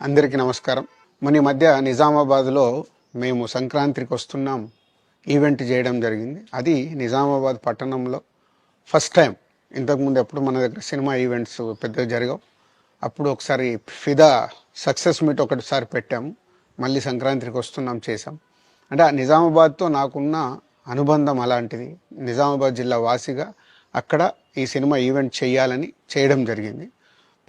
అందరికీ నమస్కారం. మన ఈ మధ్య నిజామాబాద్లో మేము సంక్రాంతికి వస్తున్నాం ఈవెంట్ చేయడం జరిగింది. అది నిజామాబాద్ పట్టణంలో ఫస్ట్ టైం. ఇంతకుముందు ఎప్పుడు మన దగ్గర సినిమా ఈవెంట్స్ పెద్దగా జరగవు. అప్పుడు ఒకసారి ఫిదా సక్సెస్ మీట్ ఒకటిసారి పెట్టాము. మళ్ళీ సంక్రాంతికి వస్తున్నాం చేసాం. అంటే ఆ నిజామాబాద్తో నాకున్న అనుబంధం అలాంటిది. నిజామాబాద్ జిల్లా వాసిగా అక్కడ ఈ సినిమా ఈవెంట్ చేయాలని చేయడం జరిగింది.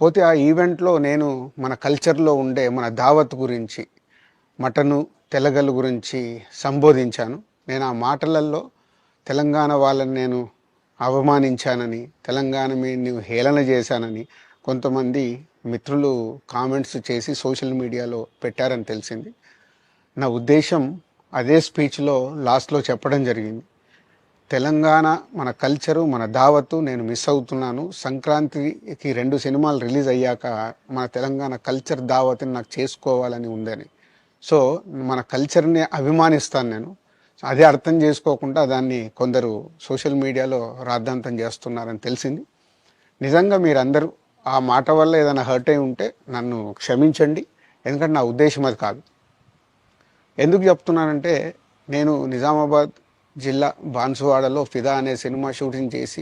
పోతే ఆ ఈవెంట్లో నేను మన కల్చర్లో ఉండే మన దావత్ గురించి, మటను, తెలగలు గురించి సంబోధించాను. నేను ఆ మాటలలో తెలంగాణ వాళ్ళని నేను అవమానించానని, తెలంగాణ మీద హేళన చేశానని కొంతమంది మిత్రులు కామెంట్స్ చేసి సోషల్ మీడియాలో పెట్టారని తెలిసింది. నా ఉద్దేశం అదే స్పీచ్లో లాస్ట్లో చెప్పడం జరిగింది. తెలంగాణ మన కల్చరు, మన దావత్తు నేను మిస్ అవుతున్నాను. సంక్రాంతికి 2 సినిమాలు రిలీజ్ అయ్యాక మన తెలంగాణ కల్చర్ దావత్ని నాకు చేసుకోవాలని ఉందని. సో మన కల్చర్ని అభిమానిస్తాను నేను. అదే అర్థం చేసుకోకుండా దాన్ని కొందరు సోషల్ మీడియాలో రాద్ధాంతం చేస్తున్నారని తెలిసింది. నిజంగా మీరందరూ ఆ మాట వల్ల ఏదైనా హర్ట్ అయి ఉంటే నన్ను క్షమించండి. ఎందుకంటే నా ఉద్దేశం అది కాదు. ఎందుకు చెప్తున్నానంటే, నేను నిజామాబాద్ జిల్లా బాన్సువాడలో ఫిదా అనే సినిమా షూటింగ్ చేసి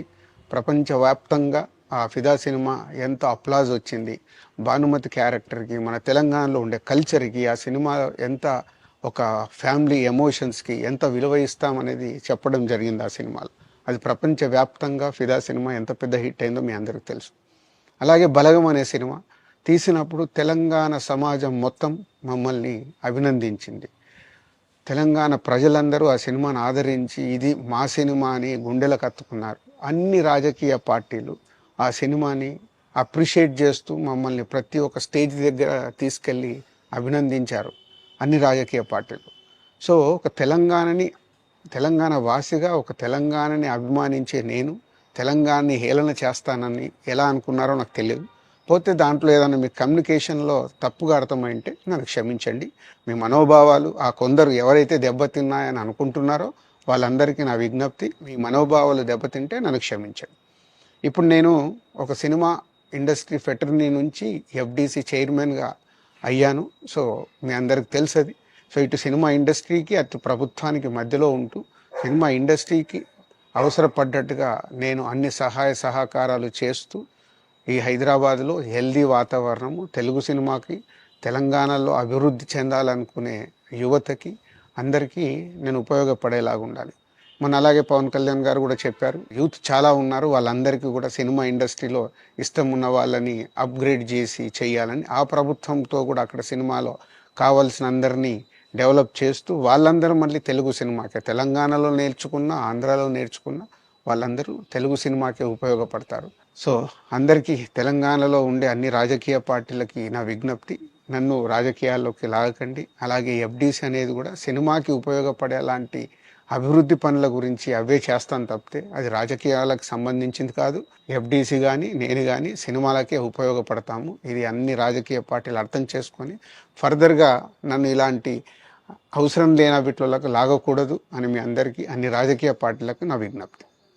ప్రపంచవ్యాప్తంగా ఆ ఫిదా సినిమా ఎంత అప్లాజ్ వచ్చింది, భానుమతి క్యారెక్టర్కి, మన తెలంగాణలో ఉండే కల్చర్కి, ఆ సినిమా ఎంత ఒక ఫ్యామిలీ ఎమోషన్స్కి ఎంత విలువ ఇస్తామనేది చెప్పడం జరిగింది ఆ సినిమాలో. అది ప్రపంచవ్యాప్తంగా ఫిదా సినిమా ఎంత పెద్ద హిట్ అయిందో మీ అందరికీ తెలుసు. అలాగే బలగం అనే సినిమా తీసినప్పుడు తెలంగాణ సమాజం మొత్తం మమ్మల్ని అభినందించింది. తెలంగాణ ప్రజలందరూ ఆ సినిమాను ఆదరించి ఇది మా సినిమా అని గుండెలకు హత్తుకున్నారు. అన్ని రాజకీయ పార్టీలు ఆ సినిమాని అప్రిషియేట్ చేస్తూ మమ్మల్ని ప్రతి ఒక్క స్టేజ్ దగ్గర తీసుకెళ్ళి అభినందించారు, అన్ని రాజకీయ పార్టీలు. సో ఒక తెలంగాణ వాసిగా ఒక తెలంగాణని అభిమానించే నేను తెలంగాణని హేళన చేస్తానని ఎలా అనుకున్నారో నాకు తెలియదు. పోతే దాంట్లో ఏదైనా మీ కమ్యూనికేషన్లో తప్పుగా అర్థమైంటే నన్ను క్షమించండి. మీ మనోభావాలు ఆ కొందరు ఎవరైతే దెబ్బతిన్నాయని అనుకుంటున్నారో వాళ్ళందరికీ నా విజ్ఞప్తి, మీ మనోభావాలు దెబ్బతింటే నన్ను క్షమించండి. ఇప్పుడు నేను ఒక సినిమా ఇండస్ట్రీ ఫెటర్నీ నుంచి ఎఫ్డీసీ చైర్మన్గా అయ్యాను. సో మీ అందరికి తెలుసది. సో ఇటు సినిమా ఇండస్ట్రీకి అటు ప్రభుత్వానికి మధ్యలో ఉంటూ సినిమా ఇండస్ట్రీకి అవసరపడ్డట్టుగా నేను అన్ని సహాయ సహకారాలు చేస్తూ ఈ హైదరాబాద్లో హెల్దీ వాతావరణము, తెలుగు సినిమాకి, తెలంగాణలో అభివృద్ధి చెందాలనుకునే యువతకి అందరికీ నేను ఉపయోగపడేలాగా ఉండాలి. అలాగే పవన్ కళ్యాణ్ గారు కూడా చెప్పారు, యూత్ చాలా ఉన్నారు, వాళ్ళందరికీ కూడా సినిమా ఇండస్ట్రీలో ఇష్టం ఉన్న వాళ్ళని అప్గ్రేడ్ చేసి చేయాలని. ఆ ప్రభుత్వంతో కూడా అక్కడ సినిమాలో కావాల్సిన అందరినీ డెవలప్ చేస్తూ వాళ్ళందరూ మళ్ళీ తెలుగు సినిమాకే, తెలంగాణలో నేర్చుకున్న, ఆంధ్రాలో నేర్చుకున్న వాళ్ళందరూ తెలుగు సినిమాకే ఉపయోగపడతారు. సో అందరికీ, తెలంగాణలో ఉండే అన్ని రాజకీయ పార్టీలకి నా విజ్ఞప్తి, నన్ను రాజకీయాల్లోకి లాగకండి. అలాగే ఎఫ్డీసీ అనేది కూడా సినిమాకి ఉపయోగపడే లాంటి అభివృద్ధి పనుల గురించి అవే చేస్తాను తప్పితే అది రాజకీయాలకు సంబంధించింది కాదు. ఎఫ్డీసీ కానీ నేను కానీ సినిమాలకే ఉపయోగపడతాము. ఇది అన్ని రాజకీయ పార్టీలు అర్థం చేసుకొని ఫర్దర్గా నన్ను ఇలాంటి అవసరం లేని వీటిలోకి లాగకూడదు అని మీ అందరికీ, అన్ని రాజకీయ పార్టీలకు నా విజ్ఞప్తి.